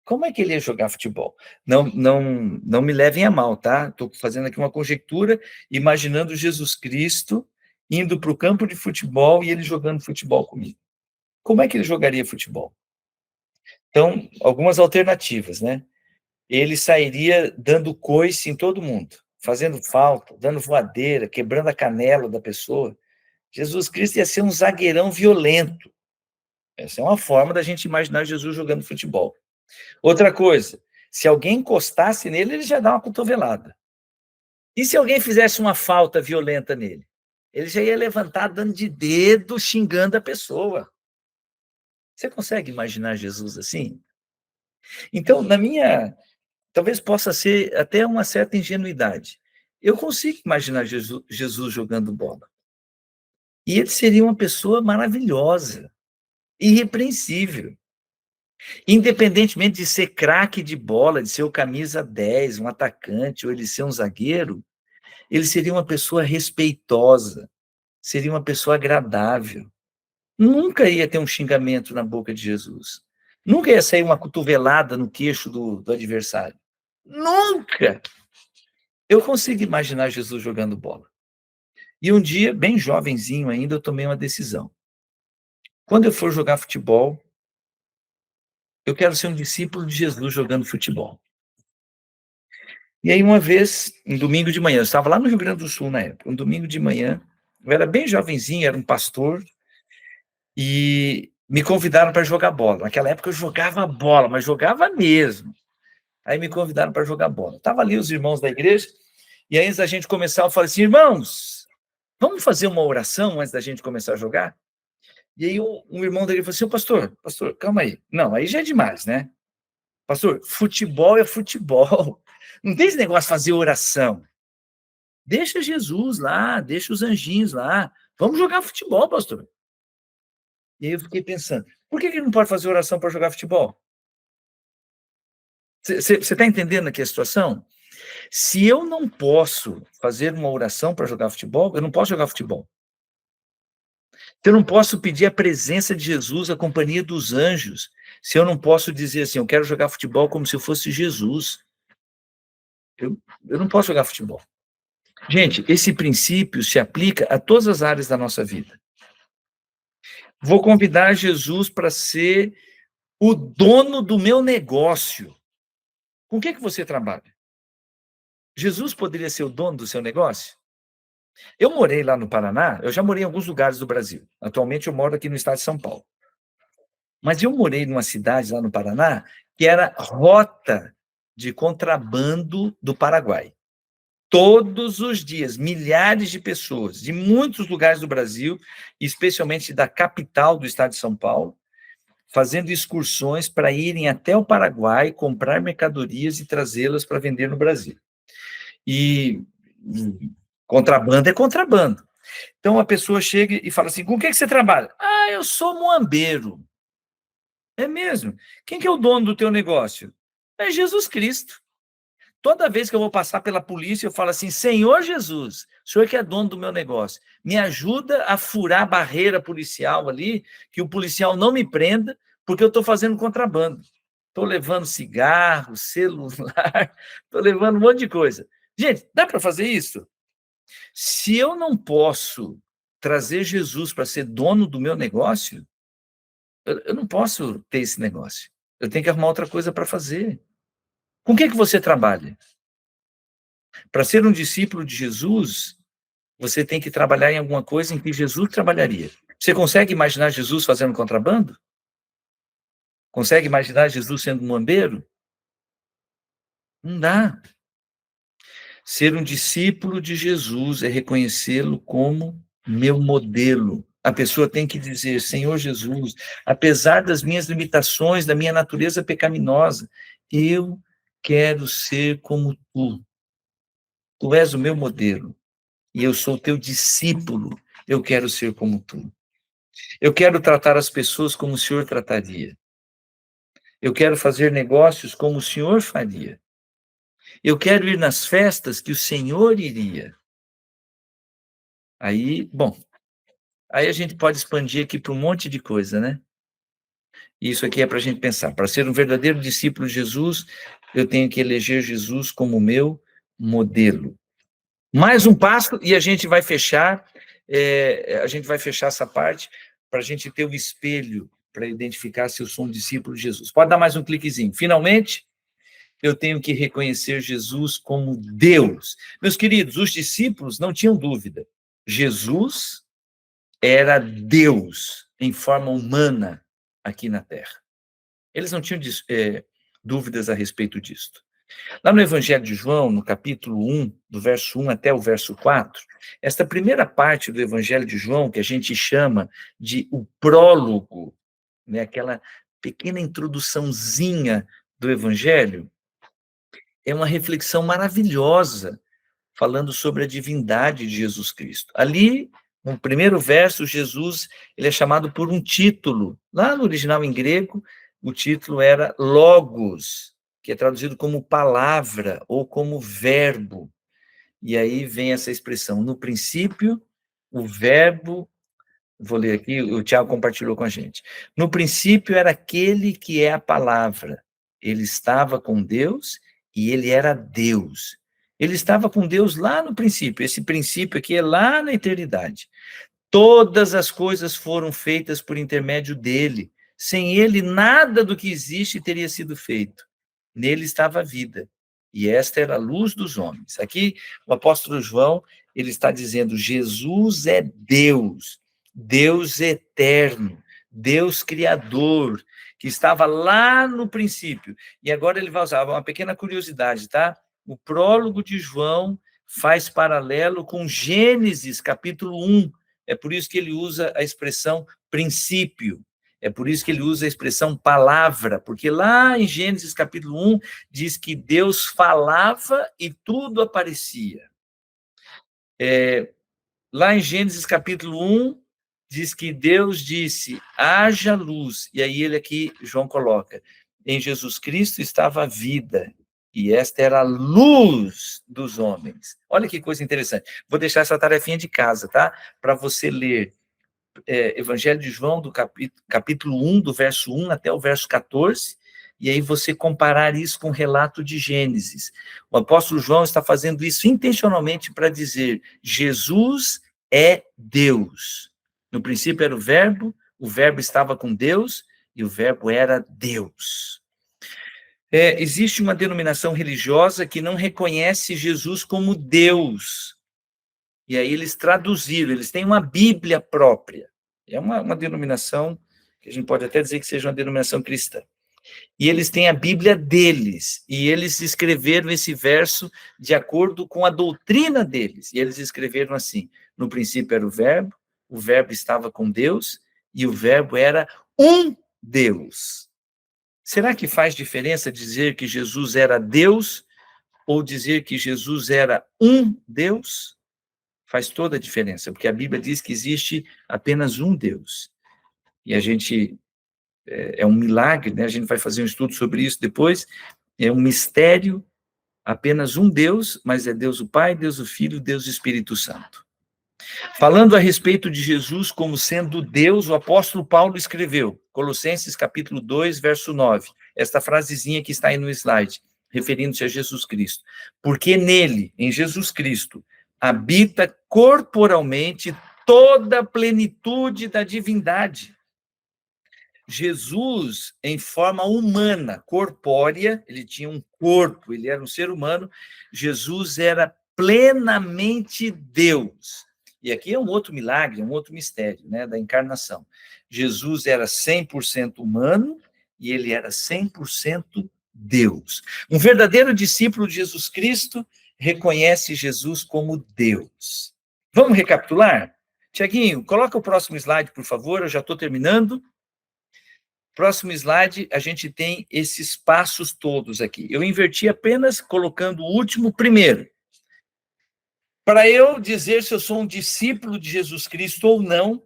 Como é que ele ia jogar futebol? Não me levem a mal, tá? Estou fazendo aqui uma conjectura, imaginando Jesus Cristo indo para o campo de futebol e ele jogando futebol comigo. Como é que ele jogaria futebol? Então, algumas alternativas, né? Ele sairia dando coice em todo mundo, fazendo falta, dando voadeira, quebrando a canela da pessoa. Jesus Cristo ia ser um zagueirão violento. Essa é uma forma da gente imaginar Jesus jogando futebol. Outra coisa, se alguém encostasse nele, ele já dá uma cotovelada. E se alguém fizesse uma falta violenta nele? Ele já ia levantar dando de dedo, xingando a pessoa. Você consegue imaginar Jesus assim? Então, talvez possa ser até uma certa ingenuidade. Eu consigo imaginar Jesus jogando bola. E ele seria uma pessoa maravilhosa, irrepreensível. Independentemente de ser craque de bola, de ser o camisa 10, um atacante, ou ele ser um zagueiro, ele seria uma pessoa respeitosa, seria uma pessoa agradável. Nunca ia ter um xingamento na boca de Jesus. Nunca ia sair uma cotovelada no queixo do adversário. Nunca! Eu consigo imaginar Jesus jogando bola. E um dia, bem jovenzinho ainda, eu tomei uma decisão. Quando eu for jogar futebol, eu quero ser um discípulo de Jesus jogando futebol. E aí, uma vez, um domingo de manhã, eu estava lá no Rio Grande do Sul na época, um domingo de manhã, eu era bem jovenzinho, era um pastor, e me convidaram para jogar bola. Naquela época eu jogava bola, mas jogava mesmo. Aí me convidaram para jogar bola. Estavam ali os irmãos da igreja, e aí antes da gente começar, eu falei assim, irmãos, vamos fazer uma oração antes da gente começar a jogar? E aí um irmão dele falou assim, pastor, calma aí. Não, aí já é demais, né? Pastor, futebol é futebol. Não tem esse negócio de fazer oração. Deixa Jesus lá, deixa os anjinhos lá. Vamos jogar futebol, pastor. E aí eu fiquei pensando, por que ele não pode fazer oração para jogar futebol? Você está entendendo aqui a situação? Se eu não posso fazer uma oração para jogar futebol, eu não posso jogar futebol. Se eu não posso pedir a presença de Jesus, a companhia dos anjos, se eu não posso dizer assim, eu quero jogar futebol como se eu fosse Jesus, eu não posso jogar futebol. Gente, esse princípio se aplica a todas as áreas da nossa vida. Vou convidar Jesus para ser o dono do meu negócio. Com o que você trabalha? Jesus poderia ser o dono do seu negócio? Eu morei lá no Paraná, eu já morei em alguns lugares do Brasil. Atualmente eu moro aqui no estado de São Paulo. Mas eu morei numa cidade lá no Paraná que era rota de contrabando do Paraguai. Todos os dias, milhares de pessoas de muitos lugares do Brasil, especialmente da capital do estado de São Paulo, fazendo excursões para irem até o Paraguai, comprar mercadorias e trazê-las para vender no Brasil. E contrabando é contrabando. Então a pessoa chega e fala assim: com o que você trabalha? Ah, eu sou muambeiro. É mesmo? Quem que é o dono do teu negócio? É Jesus Cristo. Toda vez que eu vou passar pela polícia, eu falo assim: Senhor Jesus, o senhor que é dono do meu negócio, me ajuda a furar a barreira policial ali, que o policial não me prenda, porque eu estou fazendo contrabando. Estou levando cigarro, celular, estou levando um monte de coisa. Gente, dá para fazer isso? Se eu não posso trazer Jesus para ser dono do meu negócio, eu não posso ter esse negócio. Eu tenho que arrumar outra coisa para fazer. Com o que você trabalha? Para ser um discípulo de Jesus, você tem que trabalhar em alguma coisa em que Jesus trabalharia. Você consegue imaginar Jesus fazendo contrabando? Consegue imaginar Jesus sendo um mambeiro? Não dá. Ser um discípulo de Jesus é reconhecê-lo como meu modelo. A pessoa tem que dizer: Senhor Jesus, apesar das minhas limitações, da minha natureza pecaminosa, eu quero ser como tu. Tu és o meu modelo e eu sou teu discípulo. Eu quero ser como tu. Eu quero tratar as pessoas como o Senhor trataria. Eu quero fazer negócios como o Senhor faria. Eu quero ir nas festas que o Senhor iria. Aí, bom, aí a gente pode expandir aqui para um monte de coisa, né? Isso aqui é para a gente pensar. Para ser um verdadeiro discípulo de Jesus, eu tenho que eleger Jesus como meu modelo. Mais um passo e a gente vai fechar, essa parte para a gente ter o espelho para identificar se eu sou um discípulo de Jesus. Pode dar mais um cliquezinho. Finalmente, eu tenho que reconhecer Jesus como Deus. Meus queridos, os discípulos não tinham dúvida. Jesus era Deus em forma humana aqui na Terra. Eles não tinham dúvidas a respeito disto. Lá no Evangelho de João, no capítulo 1, do verso 1 até o verso 4, esta primeira parte do Evangelho de João, que a gente chama de o prólogo, né, aquela pequena introduçãozinha do Evangelho, é uma reflexão maravilhosa, falando sobre a divindade de Jesus Cristo. Ali, no primeiro verso, Jesus ele é chamado por um título. Lá no original em grego, o título era Logos, que é traduzido como palavra ou como verbo. E aí vem essa expressão: no princípio, o verbo. Vou ler aqui, o Tiago compartilhou com a gente. No princípio era aquele que é a palavra. Ele estava com Deus e ele era Deus. Ele estava com Deus lá no princípio. Esse princípio aqui é lá na eternidade. Todas as coisas foram feitas por intermédio dele. Sem ele, nada do que existe teria sido feito. Nele estava a vida. E esta era a luz dos homens. Aqui, o apóstolo João, ele está dizendo: Jesus é Deus, Deus eterno, Deus criador, que estava lá no princípio. E agora ele vai usar uma pequena curiosidade, tá? O prólogo de João faz paralelo com Gênesis, capítulo 1. É por isso que ele usa a expressão princípio. É por isso que ele usa a expressão palavra, porque lá em Gênesis capítulo 1 diz que Deus falava e tudo aparecia. Lá em Gênesis capítulo 1 diz que Deus disse: haja luz. E aí ele aqui, João coloca: em Jesus Cristo estava a vida, e esta era a luz dos homens. Olha que coisa interessante. Vou deixar essa tarefinha de casa, tá? Para você ler Evangelho de João, do capítulo 1, do verso 1 até o verso 14, e aí você comparar isso com o relato de Gênesis. O apóstolo João está fazendo isso intencionalmente para dizer: Jesus é Deus. No princípio era o verbo estava com Deus, e o verbo era Deus. Existe uma denominação religiosa que não reconhece Jesus como Deus. E aí eles traduziram, eles têm uma Bíblia própria. É uma denominação, que a gente pode até dizer que seja uma denominação cristã. E eles têm a Bíblia deles, e eles escreveram esse verso de acordo com a doutrina deles. E eles escreveram assim: no princípio era o verbo estava com Deus, e o verbo era um Deus. Será que faz diferença dizer que Jesus era Deus, ou dizer que Jesus era um Deus? Faz toda a diferença, porque a Bíblia diz que existe apenas um Deus. E a gente, é um milagre, né? A gente vai fazer um estudo sobre isso depois, é um mistério, apenas um Deus, mas é Deus o Pai, Deus o Filho, Deus o Espírito Santo. Falando a respeito de Jesus como sendo Deus, o apóstolo Paulo escreveu, Colossenses capítulo 2, verso 9, esta frasezinha que está aí no slide, referindo-se a Jesus Cristo. Porque nele, em Jesus Cristo, habita corporalmente toda a plenitude da divindade. Jesus, em forma humana, corpórea, ele tinha um corpo, ele era um ser humano, Jesus era plenamente Deus. E aqui é um outro milagre, um outro mistério, né, da encarnação. Jesus era 100% humano e ele era 100% Deus. Um verdadeiro discípulo de Jesus Cristo reconhece Jesus como Deus. Vamos recapitular? Tiaguinho, coloca o próximo slide, por favor, eu já estou terminando. Próximo slide, a gente tem esses passos todos aqui. Eu inverti apenas colocando o último primeiro. Para eu dizer se eu sou um discípulo de Jesus Cristo ou não,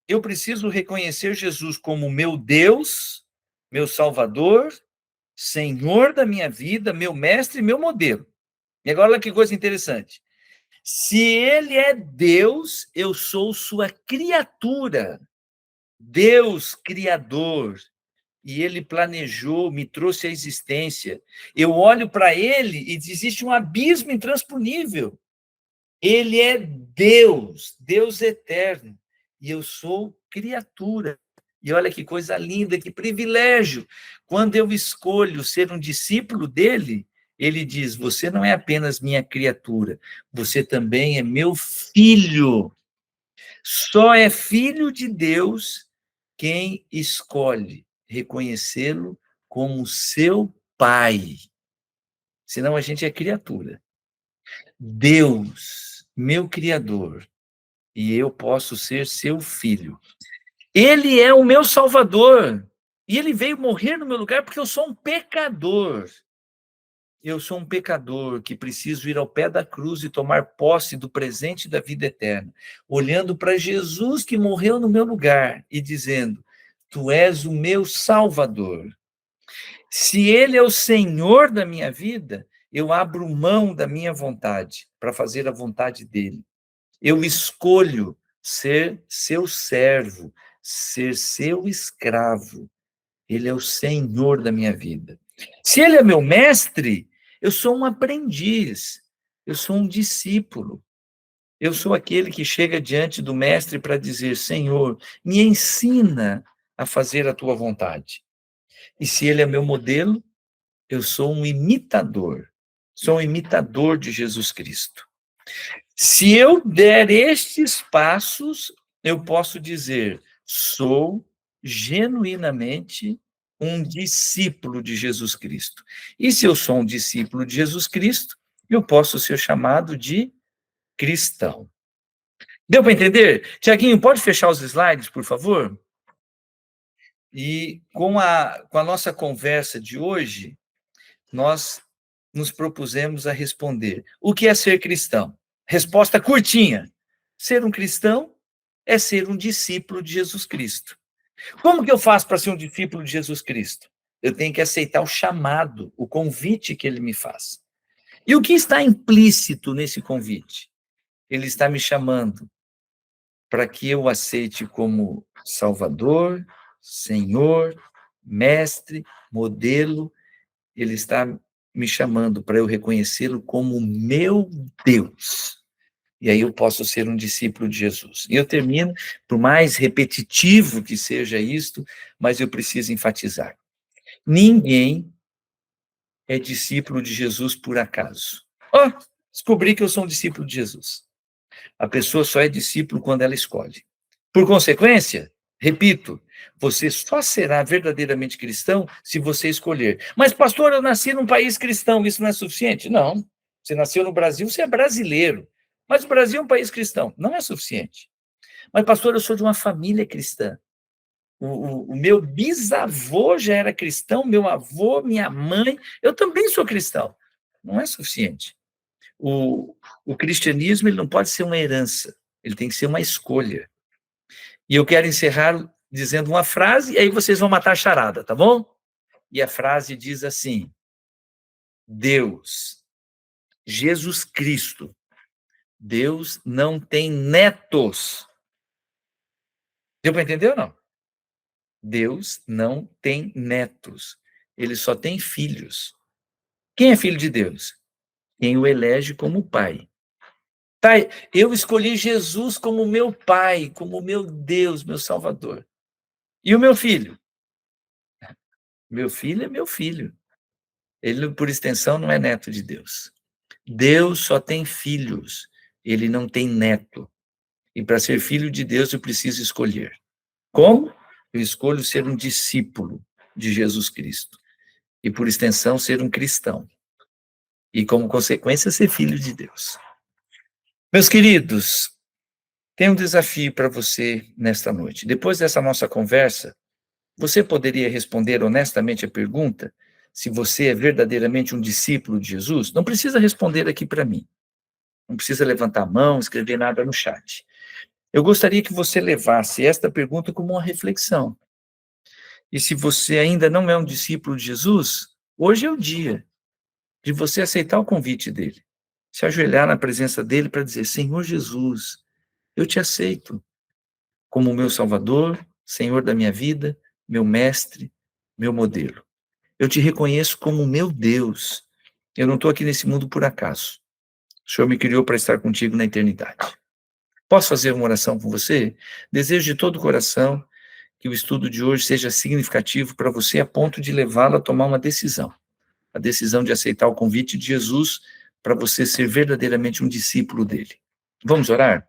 eu preciso reconhecer Jesus como meu Deus, meu Salvador, Senhor da minha vida, meu mestre e meu modelo. E agora olha que coisa interessante. Se ele é Deus, eu sou sua criatura. Deus criador. E ele planejou, me trouxe à existência. Eu olho para ele e existe um abismo intransponível. Ele é Deus, Deus eterno, e eu sou criatura. E olha que coisa linda, que privilégio. Quando eu escolho ser um discípulo dele, ele diz: você não é apenas minha criatura, você também é meu filho. Só é filho de Deus quem escolhe reconhecê-lo como seu pai. Senão a gente é criatura. Deus, meu Criador, e eu posso ser seu filho. Ele é o meu Salvador, e ele veio morrer no meu lugar porque eu sou um pecador. Eu sou um pecador que preciso ir ao pé da cruz e tomar posse do presente da vida eterna, olhando para Jesus que morreu no meu lugar e dizendo: tu és o meu Salvador. Se ele é o Senhor da minha vida, eu abro mão da minha vontade para fazer a vontade dele. Eu escolho ser seu servo, ser seu escravo. Ele é o Senhor da minha vida. Se ele é meu mestre, eu sou um aprendiz, eu sou um discípulo. Eu sou aquele que chega diante do mestre para dizer: Senhor, me ensina a fazer a tua vontade. E se ele é meu modelo, eu sou um imitador. Sou um imitador de Jesus Cristo. Se eu der estes passos, eu posso dizer: sou genuinamente um discípulo de Jesus Cristo. E se eu sou um discípulo de Jesus Cristo, eu posso ser chamado de cristão. Deu para entender? Tiaguinho, pode fechar os slides, por favor? E com a nossa conversa de hoje, nós nos propusemos a responder: o que é ser cristão? Resposta curtinha: ser um cristão é ser um discípulo de Jesus Cristo. Como que eu faço para ser um discípulo de Jesus Cristo? Eu tenho que aceitar o chamado, o convite que ele me faz. E o que está implícito nesse convite? Ele está me chamando para que eu aceite como Salvador, Senhor, Mestre, modelo. Ele está me chamando para eu reconhecê-lo como meu Deus. E aí eu posso ser um discípulo de Jesus. E eu termino, por mais repetitivo que seja isto, mas eu preciso enfatizar. Ninguém é discípulo de Jesus por acaso. Descobri que eu sou um discípulo de Jesus. A pessoa só é discípulo quando ela escolhe. Por consequência, repito, você só será verdadeiramente cristão se você escolher. Mas, pastor, eu nasci num país cristão, isso não é suficiente? Não. Você nasceu no Brasil, você é brasileiro. Mas o Brasil é um país cristão. Não é suficiente. Mas, pastor, eu sou de uma família cristã. O meu bisavô já era cristão, meu avô, minha mãe, eu também sou cristão. Não é suficiente. O cristianismo ele não pode ser uma herança, ele tem que ser uma escolha. E eu quero encerrar dizendo uma frase, e aí vocês vão matar a charada, tá bom? E a frase diz assim: Deus, Jesus Cristo, Deus não tem netos. Deu para entender ou não? Deus não tem netos. Ele só tem filhos. Quem é filho de Deus? Quem o elege como pai. Tá, eu escolhi Jesus como meu pai, como meu Deus, meu Salvador. E o meu filho? Meu filho é meu filho. Ele, por extensão, não é neto de Deus. Deus só tem filhos. Ele não tem neto. E para ser filho de Deus, eu preciso escolher. Como? Eu escolho ser um discípulo de Jesus Cristo. E, por extensão, ser um cristão. E, como consequência, ser filho de Deus. Meus queridos, tem um desafio para você nesta noite. Depois dessa nossa conversa, você poderia responder honestamente a pergunta se você é verdadeiramente um discípulo de Jesus? Não precisa responder aqui para mim. Não precisa levantar a mão, escrever nada no chat. Eu gostaria que você levasse esta pergunta como uma reflexão. E se você ainda não é um discípulo de Jesus, hoje é o dia de você aceitar o convite dele. Se ajoelhar na presença dele para dizer: Senhor Jesus, eu te aceito como meu Salvador, Senhor da minha vida, meu mestre, meu modelo. Eu te reconheço como meu Deus. Eu não estou aqui nesse mundo por acaso. O Senhor me criou para estar contigo na eternidade. Posso fazer uma oração com você? Desejo de todo o coração que o estudo de hoje seja significativo para você a ponto de levá-lo a tomar uma decisão. A decisão de aceitar o convite de Jesus para você ser verdadeiramente um discípulo dele. Vamos orar?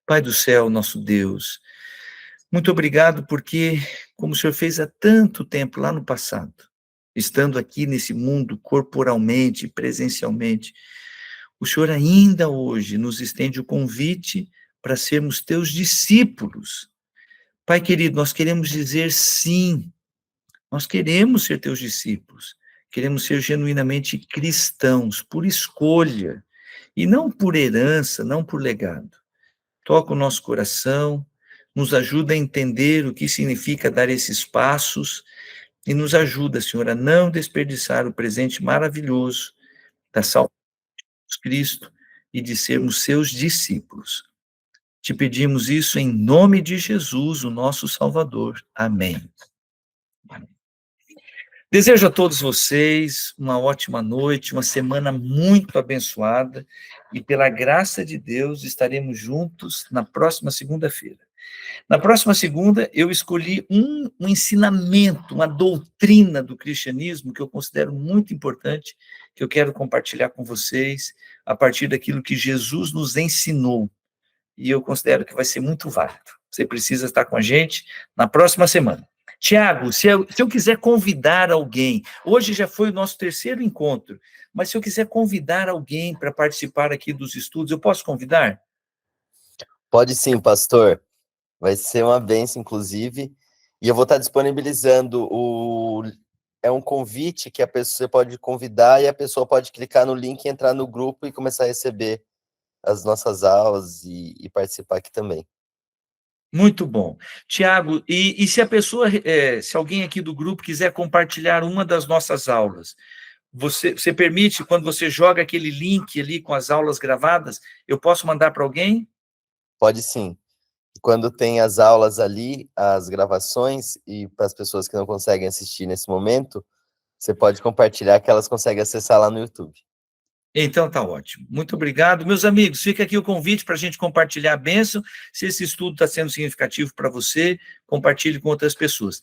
Pai do céu, nosso Deus, muito obrigado porque, como o Senhor fez há tanto tempo lá no passado, estando aqui nesse mundo corporalmente, presencialmente, o Senhor ainda hoje nos estende o convite para sermos teus discípulos. Pai querido, nós queremos dizer sim, nós queremos ser teus discípulos, queremos ser genuinamente cristãos, por escolha, e não por herança, não por legado. Toca o nosso coração, nos ajuda a entender o que significa dar esses passos, e nos ajuda, Senhor, a não desperdiçar o presente maravilhoso da salvação de Cristo e de sermos seus discípulos. Te pedimos isso em nome de Jesus, o nosso Salvador. Amém. Desejo a todos vocês uma ótima noite, uma semana muito abençoada, e pela graça de Deus estaremos juntos na próxima segunda-feira. Na próxima segunda, eu escolhi um ensinamento, uma doutrina do cristianismo que eu considero muito importante, que eu quero compartilhar com vocês a partir daquilo que Jesus nos ensinou. E eu considero que vai ser muito válido. Você precisa estar com a gente na próxima semana. Tiago, se eu quiser convidar alguém, hoje já foi o nosso terceiro encontro, mas se eu quiser convidar alguém para participar aqui dos estudos, eu posso convidar? Pode sim, pastor. Vai ser uma bênção, inclusive. E eu vou estar disponibilizando É um convite que você pode convidar e a pessoa pode clicar no link, entrar no grupo e começar a receber as nossas aulas e participar aqui também. Muito bom. Tiago, e se a pessoa, se alguém aqui do grupo quiser compartilhar uma das nossas aulas, você permite, quando você joga aquele link ali com as aulas gravadas, eu posso mandar para alguém? Pode sim. Quando tem as aulas ali, as gravações, e para as pessoas que não conseguem assistir nesse momento, você pode compartilhar que elas conseguem acessar lá no YouTube. Então tá ótimo. Muito obrigado. Meus amigos, fica aqui o convite para a gente compartilhar a bênção. Se esse estudo está sendo significativo para você, compartilhe com outras pessoas.